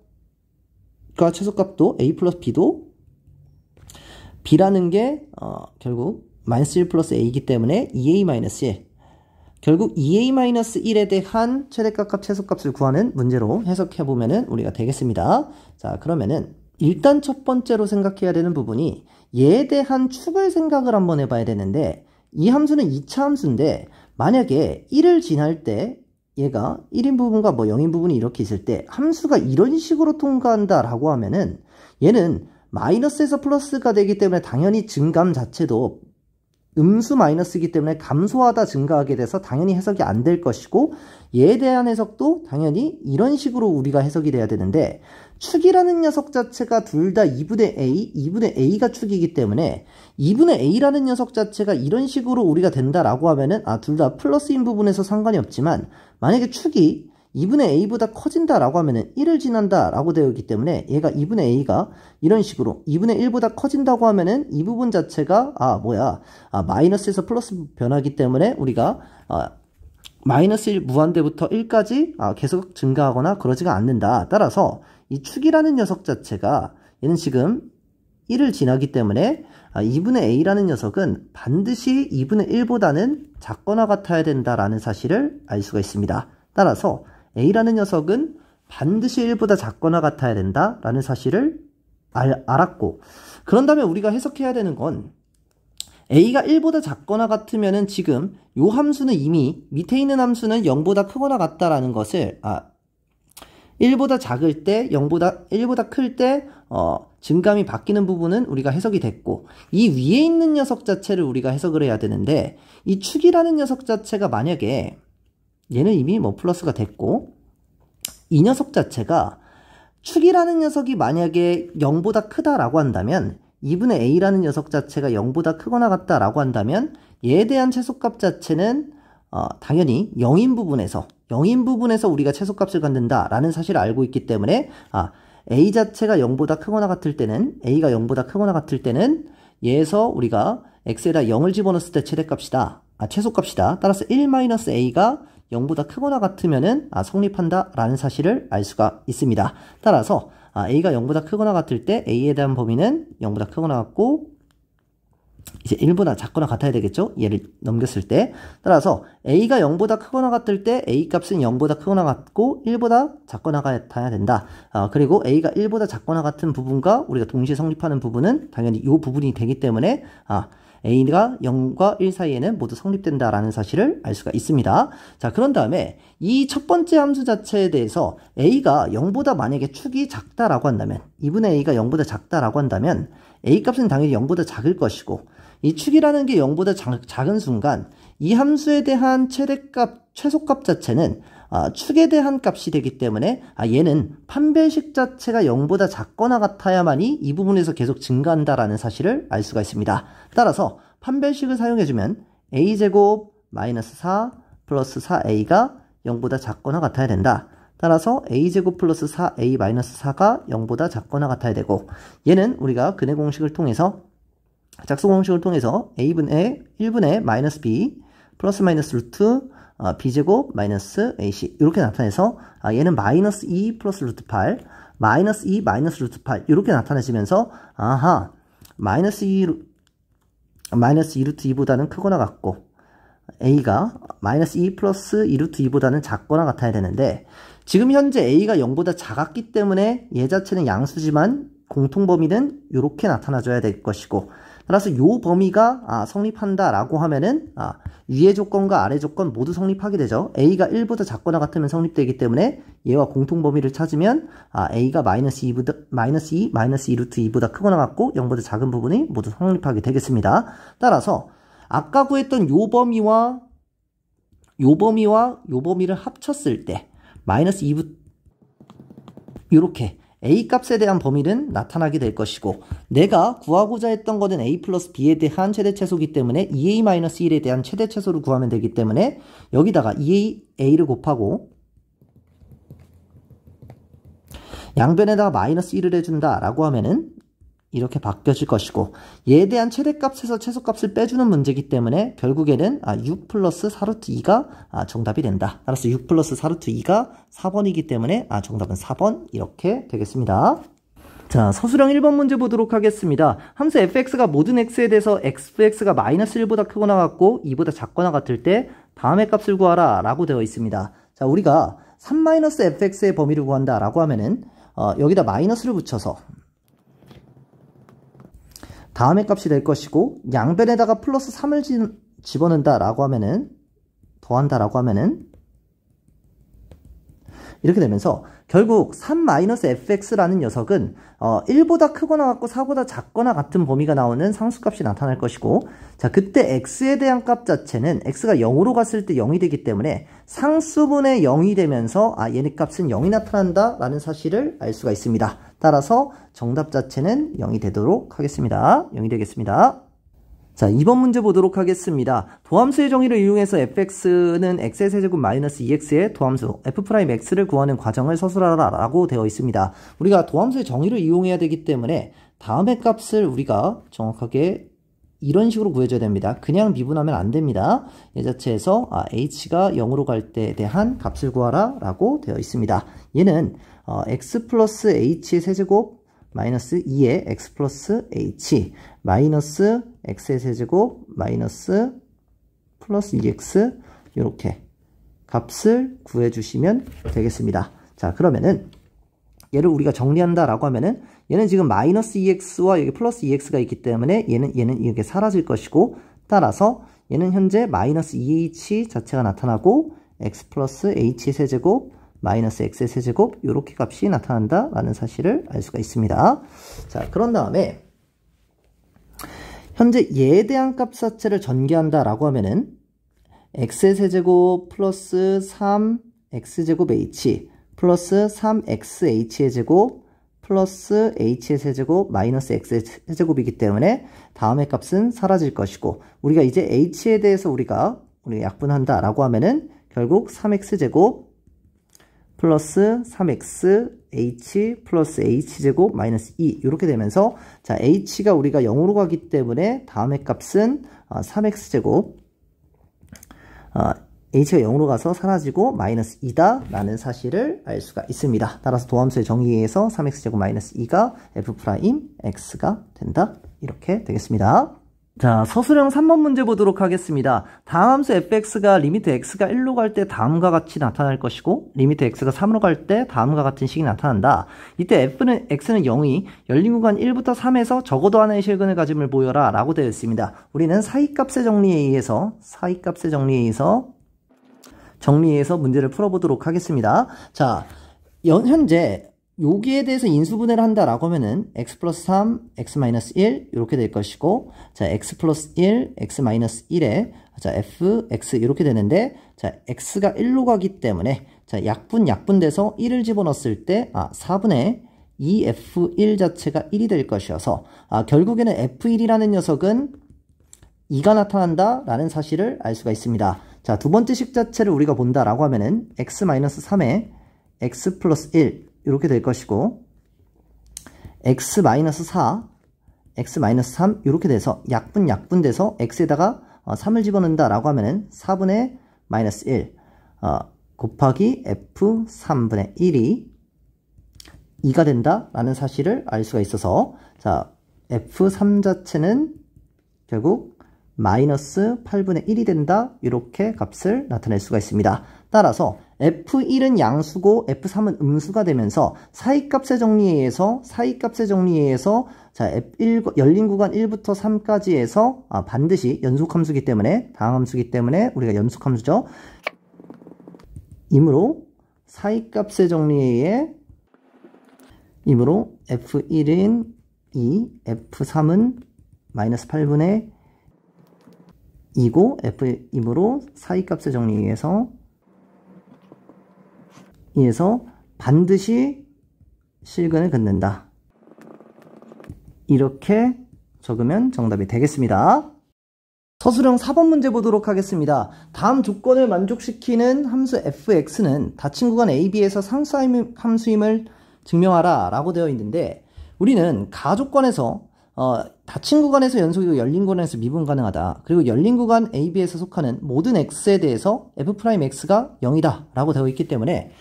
S1: 최소값도 a 플러스 b도 b라는 게 결국 마이너스 1 플러스 a이기 때문에 2a 마이너스 1, 결국 2a 마이너스 1에 대한 최대값 최소값을 구하는 문제로 해석해보면은 우리가 되겠습니다. 자, 그러면은 일단 첫 번째로 생각해야 되는 부분이 얘에 대한 축을 생각을 한번 해봐야 되는데, 이 함수는 2차 함수인데 만약에 1을 지날 때 얘가 1인 부분과 뭐 0인 부분이 이렇게 있을 때 함수가 이런 식으로 통과한다 라고 하면은 얘는 마이너스에서 플러스가 되기 때문에 당연히 증감 자체도 음수 마이너스이기 때문에 감소하다 증가하게 돼서 당연히 해석이 안 될 것이고, 얘에 대한 해석도 당연히 이런 식으로 우리가 해석이 돼야 되는데, 축이라는 녀석 자체가 둘 다 2분의 A, 2분의 A가 축이기 때문에 2분의 A라는 녀석 자체가 이런 식으로 우리가 된다라고 하면은 둘 다 플러스인 부분에서 상관이 없지만, 만약에 축이 2분의 A보다 커진다라고 하면은 1을 지난다라고 되어 있기 때문에 얘가 2분의 A가 이런 식으로 2분의 1보다 커진다고 하면은 이 부분 자체가 마이너스에서 플러스 변하기 때문에 우리가 마이너스 1 무한대부터 1까지 계속 증가하거나 그러지가 않는다. 따라서 이 축이라는 녀석 자체가 얘는 지금 1을 지나기 때문에 2분의 A라는 녀석은 반드시 2분의 1보다는 작거나 같아야 된다라는 사실을 알 수가 있습니다. 따라서 A라는 녀석은 반드시 1보다 작거나 같아야 된다라는 사실을 알았고, 그런 다음에 우리가 해석해야 되는 건 A가 1보다 작거나 같으면은 지금 요 함수는 이미 밑에 있는 함수는 0보다 크거나 같다라는 것을 1보다 작을 때 1보다 클 때 증감이 바뀌는 부분은 우리가 해석이 됐고, 이 위에 있는 녀석 자체를 우리가 해석을 해야 되는데, 이 축이라는 녀석 자체가 만약에 얘는 이미 플러스가 됐고, 이 녀석 자체가 축이라는 녀석이 만약에 0보다 크다라고 한다면, 2분의 A라는 녀석 자체가 0보다 크거나 같다라고 한다면 얘에 대한 최소값 자체는 당연히 0인 부분에서 우리가 최소값을 갖는다라는 사실을 알고 있기 때문에 A 자체가 0보다 크거나 같을 때는, A가 0보다 크거나 같을 때는 얘에서 우리가 X에다 0을 집어넣었을 때 최소값이다. 따라서 1-A가 0보다 크거나 같으면은 성립한다 라는 사실을 알 수가 있습니다. 따라서 A가 0보다 크거나 같을 때 A에 대한 범위는 0보다 크거나 같고 이제 1보다 작거나 같아야 되겠죠? 얘를 넘겼을 때. 따라서 A가 0보다 크거나 같을 때 A 값은 0보다 크거나 같고 1보다 작거나 같아야 된다. 그리고 A가 1보다 작거나 같은 부분과 우리가 동시에 성립하는 부분은 당연히 이 부분이 되기 때문에 A가 0과 1 사이에는 모두 성립된다라는 사실을 알 수가 있습니다. 자, 그런 다음에 이 첫 번째 함수 자체에 대해서 A가 0보다 만약에 축이 작다라고 한다면, 2분의 A가 0보다 작다라고 한다면 A 값은 당연히 0보다 작을 것이고, 이 축이라는 게 0보다 작은 순간 이 함수에 대한 최소값 자체는 축에 대한 값이 되기 때문에 얘는 판별식 자체가 0보다 작거나 같아야만이 이 부분에서 계속 증가한다라는 사실을 알 수가 있습니다. 따라서 판별식을 사용해주면 a제곱 마이너스 4 플러스 4a가 0보다 작거나 같아야 된다. 따라서 a제곱 플러스 4a 마이너스 4가 0보다 작거나 같아야 되고, 얘는 우리가 근해 공식을 통해서 작수 공식을 통해서 a분의 1분의 마이너스 b 플러스 마이너스 루트 b제곱 마이너스 ac 이렇게 나타내서 얘는 마이너스 2 플러스 루트 8 마이너스 2 마이너스 루트 8 이렇게 나타내지면서 마이너스 2 루트 2보다는 크거나 같고 a가 마이너스 2 플러스 2 루트 2보다는 작거나 같아야 되는데, 지금 현재 a가 0보다 작았기 때문에 얘 자체는 양수지만 공통범위는 이렇게 나타나줘야 될 것이고, 따라서 이 범위가 성립한다라고 하면은 위의 조건과 아래 조건 모두 성립하게 되죠. A가 1보다 작거나 같으면 성립되기 때문에 얘와 공통범위를 찾으면 A가 마이너스 2, 마이너스 2 루트 2보다 크거나 같고 0보다 작은 부분이 모두 성립하게 되겠습니다. 따라서 아까 구했던 요 범위와 요 범위를 합쳤을 때 마이너스 2부터 이렇게 A 값에 대한 범위는 나타나게 될 것이고, 내가 구하고자 했던 거는 A 플러스 B에 대한 최대최소이기 때문에 2A-1에 대한 최대최소를 구하면 되기 때문에 여기다가 2A를 곱하고 양변에다가 마이너스 1을 해준다 라고 하면은 이렇게 바뀌어질 것이고, 얘에 대한 최대값에서 최소값을 빼주는 문제이기 때문에 결국에는 6 플러스 4루트 2가 정답이 된다. 따라서 6 플러스 4루트 2가 4번이기 때문에 정답은 4번 이렇게 되겠습니다. 자, 서술형 1번 문제 보도록 하겠습니다. 함수 fx가 모든 x에 대해서 fx가 마이너스 1보다 크거나 같고 2보다 작거나 같을 때 다음의 값을 구하라 라고 되어 있습니다. 자, 우리가 3-fx의 범위를 구한다 라고 하면은 여기다 마이너스를 붙여서 다음의 값이 될 것이고, 양변에다가 플러스 3을 집어넣는다 라고 하면은, 더한다 라고 하면은 이렇게 되면서 결국 3-fx라는 녀석은 1보다 크거나 같고 4보다 작거나 같은 범위가 나오는 상수값이 나타날 것이고, 자, 그때 x에 대한 값 자체는 x가 0으로 갔을 때 0이 되기 때문에 상수분의 0이 되면서 얘네 값은 0이 나타난다 라는 사실을 알 수가 있습니다. 따라서 정답 자체는 0이 되도록 하겠습니다. 0이 되겠습니다. 자, 2번 문제 보도록 하겠습니다. 도함수의 정의를 이용해서 fx는 x의 세제곱 마이너스 2x의 도함수 f'x를 구하는 과정을 서술하라 라고 되어 있습니다. 우리가 도함수의 정의를 이용해야 되기 때문에 다음의 값을 우리가 정확하게 이런 식으로 구해줘야 됩니다. 그냥 미분하면 안 됩니다. 얘 자체에서 h가 0으로 갈 때에 대한 값을 구하라 라고 되어 있습니다. 얘는 x 플러스 h의 세제곱 마이너스 2의 x 플러스 h 마이너스 x의 세제곱 마이너스 플러스 2x 이렇게 값을 구해주시면 되겠습니다. 자, 그러면은 얘를 우리가 정리한다 라고 하면은 얘는 지금 마이너스 2x와 여기 플러스 2x가 있기 때문에 얘는 이렇게 사라질 것이고, 따라서 얘는 현재 마이너스 2h 자체가 나타나고 x 플러스 h의 세제곱 마이너스 x의 세제곱 이렇게 값이 나타난다 라는 사실을 알 수가 있습니다. 자, 그런 다음에 현재 얘에 대한 값 자체를 전개한다 라고 하면은 x의 세제곱 플러스 3x제곱 h 플러스 3xh의 제곱 플러스 h의 세제곱 마이너스 x의 세제곱이기 때문에 다음의 값은 사라질 것이고, 우리가 이제 h에 대해서 우리가 약분한다 라고 하면은 결국 3x제곱 플러스 3x h 플러스 h제곱 마이너스 2 이렇게 되면서, 자, h가 우리가 0으로 가기 때문에 다음의 값은 3x제곱 h가 0으로 가서 사라지고 마이너스 2다 라는 사실을 알 수가 있습니다. 따라서 도함수의 정의에 의해서 3x제곱 마이너스 2가 f'x가 된다 이렇게 되겠습니다. 자, 서술형 3번 문제 보도록 하겠습니다. 다음 함수 fx가 리미트 x가 1로 갈 때 다음과 같이 나타날 것이고, 리미트 x가 3으로 갈 때 다음과 같은 식이 나타난다. 이때 x는 0이 열린 구간 1부터 3에서 적어도 하나의 실근을 가짐을 보여라 라고 되어 있습니다. 우리는 사이값의 정리에 의해서 문제를 풀어보도록 하겠습니다. 자, 현재 여기에 대해서 인수분해를 한다라고 하면은 x 플러스 3, x 마이너스 1 이렇게 될 것이고, 자, x 플러스 1, x 마이너스 1에 자, fx 이렇게 되는데, 자, x가 1로 가기 때문에 자, 약분돼서 1을 집어넣었을 때 4분의 2f1 자체가 1이 될 것이어서 결국에는 f1이라는 녀석은 2가 나타난다 라는 사실을 알 수가 있습니다. 자, 두 번째 식 자체를 우리가 본다라고 하면은 x 마이너스 3에 x 플러스 1 이렇게 될 것이고, x 마이너스 4, x 마이너스 3 이렇게 돼서 약분돼서 x에다가 3을 집어넣는다 라고 하면은 4분의 마이너스 1 곱하기 f 3분의 1이 2가 된다 라는 사실을 알 수가 있어서, 자, f3 자체는 결국 마이너스 8분의 1이 된다 이렇게 값을 나타낼 수가 있습니다. 따라서 f1은 양수고 f3은 음수가 되면서 사이값의 정리에 의해서 자, 열린 구간 1부터 3까지에서 반드시 연속함수기 때문에, 다항함수기 때문에 우리가 연속함수죠. 이므로 사이값의 정리에 의해 f1은 2, f3은 마이너스 8분의 2고 f이므로 사이값의 정리에 의해서 반드시 실근을 긋는다. 이렇게 적으면 정답이 되겠습니다. 서술형 4번 문제 보도록 하겠습니다. 다음 조건을 만족시키는 함수 fx는 닫힌 구간 AB에서 상수함수임을 증명하라 라고 되어 있는데, 우리는 가조건에서 닫힌 구간에서 연속이고 열린 구간에서 미분 가능하다. 그리고 열린 구간 AB에서 속하는 모든 x에 대해서 f'x가 0이다 라고 되어 있기 때문에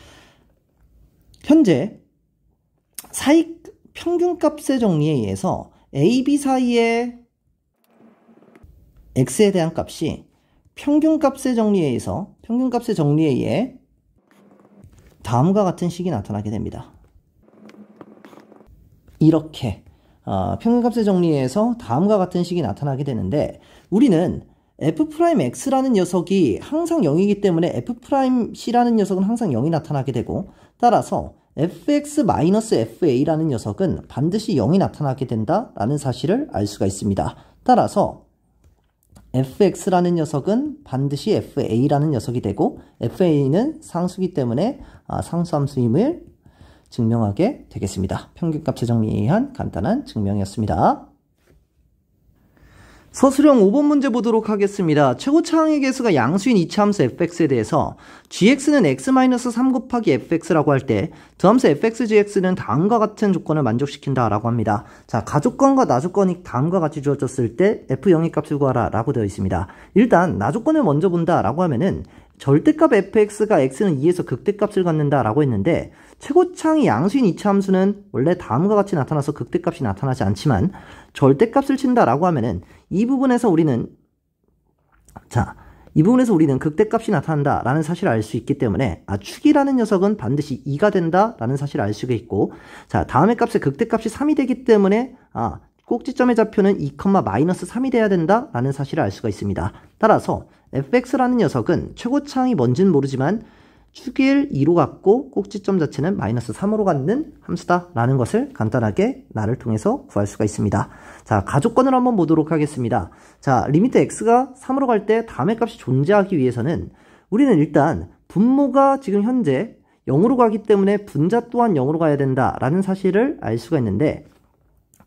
S1: 현재 평균값의 정리에 의해서 AB 사이의 x에 대한 값이 평균값의 정리에 의해 다음과 같은 식이 나타나게 됩니다. 이렇게 평균값의 정리에 의해서 다음과 같은 식이 나타나게 되는데, 우리는 f'x라는 녀석이 항상 0이기 때문에 f'c라는 녀석은 항상 0이 나타나게 되고, 따라서 fx-fa라는 녀석은 반드시 0이 나타나게 된다라는 사실을 알 수가 있습니다. 따라서 fx라는 녀석은 반드시 fa라는 녀석이 되고, fa는 상수기 때문에 상수함수임을 증명하게 되겠습니다. 평균값 정리한 간단한 증명이었습니다. 서술형 5번 문제 보도록 하겠습니다. 최고차항의 개수가 양수인 이차함수 fx에 대해서 gx는 x-3 곱하기 fx라고 할 때 두함수 fx, gx는 다음과 같은 조건을 만족시킨다 라고 합니다. 자, 가조건과 나조건이 다음과 같이 주어졌을 때 f0의 값을 구하라 라고 되어 있습니다. 일단 나조건을 먼저 본다 라고 하면은 절대값 fx가 x는 2에서 극대값을 갖는다 라고 했는데, 최고차항이 양수인 이차함수는 원래 다음과 같이 나타나서 극대값이 나타나지 않지만 절대값을 친다 라고 하면은 이 부분에서 우리는 극대값이 나타난다 라는 사실을 알 수 있기 때문에 축이라는 녀석은 반드시 2가 된다 라는 사실을 알 수가 있고, 자, 다음의 값에 극대값이 3이 되기 때문에 꼭지점의 좌표는 2,-3이 돼야 된다 라는 사실을 알 수가 있습니다. 따라서 fx라는 녀석은 최고차항이 뭔지는 모르지만 축일 2로 갖고 꼭지점 자체는 -3으로 갖는 함수다 라는 것을 간단하게 나를 통해서 구할 수가 있습니다. 자, 가조건을 한번 보도록 하겠습니다. 자, 리미트 x가 3으로 갈 때 다음의 값이 존재하기 위해서는 우리는 일단 분모가 지금 현재 0으로 가기 때문에 분자 또한 0으로 가야 된다 라는 사실을 알 수가 있는데,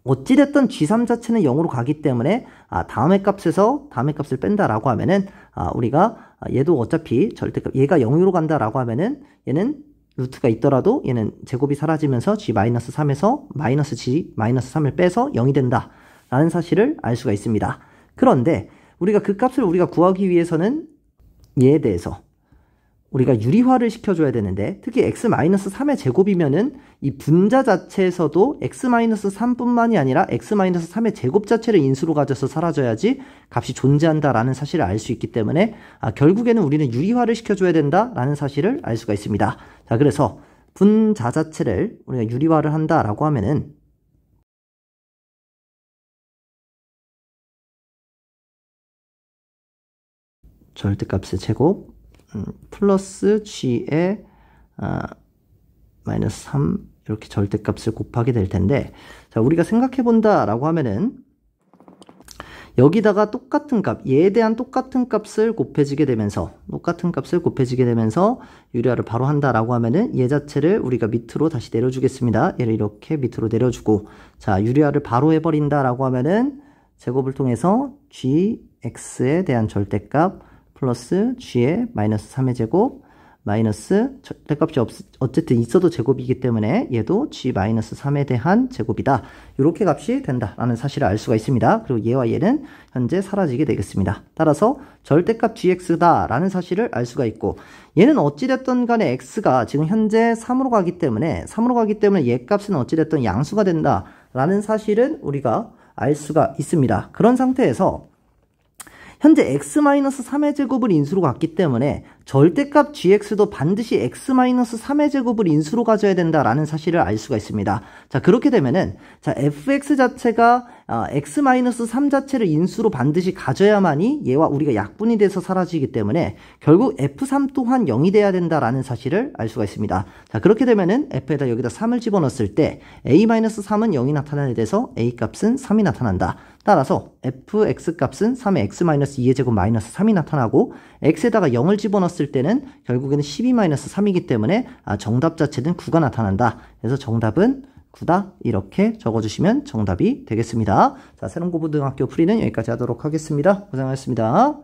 S1: 어찌됐든 g3 자체는 0으로 가기 때문에 다음의 값에서 다음의 값을 뺀다라고 하면은 우리가 얘도 어차피 절대값 얘가 0으로 간다라고 하면은 얘는 루트가 있더라도 얘는 제곱이 사라지면서 g-3에서 -g-3을 빼서 0이 된다라는 사실을 알 수가 있습니다. 그런데 우리가 그 값을 우리가 구하기 위해서는 얘에 대해서 우리가 유리화를 시켜줘야 되는데, 특히 x-3의 제곱이면은 이 분자 자체에서도 x-3뿐만이 아니라 x-3의 제곱 자체를 인수로 가져서 사라져야지 값이 존재한다라는 사실을 알 수 있기 때문에 결국에는 우리는 유리화를 시켜줘야 된다라는 사실을 알 수가 있습니다. 자, 그래서 분자 자체를 우리가 유리화를 한다라고 하면은 절대값의 제곱 플러스 g에 -3 이렇게 절대값을 곱하게 될 텐데, 자, 우리가 생각해 본다 라고 하면은 여기다가 똑같은 값, 얘에 대한 똑같은 값을 곱해지게 되면서 유리화를 바로 한다 라고 하면은 얘 자체를 우리가 밑으로 다시 내려주겠습니다. 얘를 이렇게 밑으로 내려주고, 자, 유리화를 바로 해버린다 라고 하면은 제곱을 통해서 gx에 대한 절대값 플러스 g의 -3의 제곱 마이너스 절대값이 어쨌든 있어도 제곱이기 때문에 얘도 g-3에 대한 제곱이다. 이렇게 값이 된다라는 사실을 알 수가 있습니다. 그리고 얘와 얘는 현재 사라지게 되겠습니다. 따라서 절대값 gx다 라는 사실을 알 수가 있고, 얘는 어찌됐든 간에 x가 지금 현재 3으로 가기 때문에 얘 값은 어찌됐든 양수가 된다 라는 사실은 우리가 알 수가 있습니다. 그런 상태에서 현재 x-3의 제곱을 인수로 갔기 때문에 절대값 gx도 반드시 x-3의 제곱을 인수로 가져야 된다라는 사실을 알 수가 있습니다. 자, 그렇게 되면은 자, fx 자체가 x-3 자체를 인수로 반드시 가져야만이 얘와 우리가 약분이 돼서 사라지기 때문에 결국 f3 또한 0이 돼야 된다라는 사실을 알 수가 있습니다. 자, 그렇게 되면은 f에다 여기다 3을 집어넣었을 때 a-3은 0이 나타나게 돼서 a 값은 3이 나타난다. 따라서 fx 값은 3의 x-2의 제곱 마이너스 3이 나타나고, x에다가 0을 집어넣었을 때는 결국에는 12-3이기 때문에 정답 자체는 9가 나타난다. 그래서 정답은 9다. 이렇게 적어주시면 정답이 되겠습니다. 자, 새롱고등학교 풀이는 여기까지 하도록 하겠습니다. 고생하셨습니다.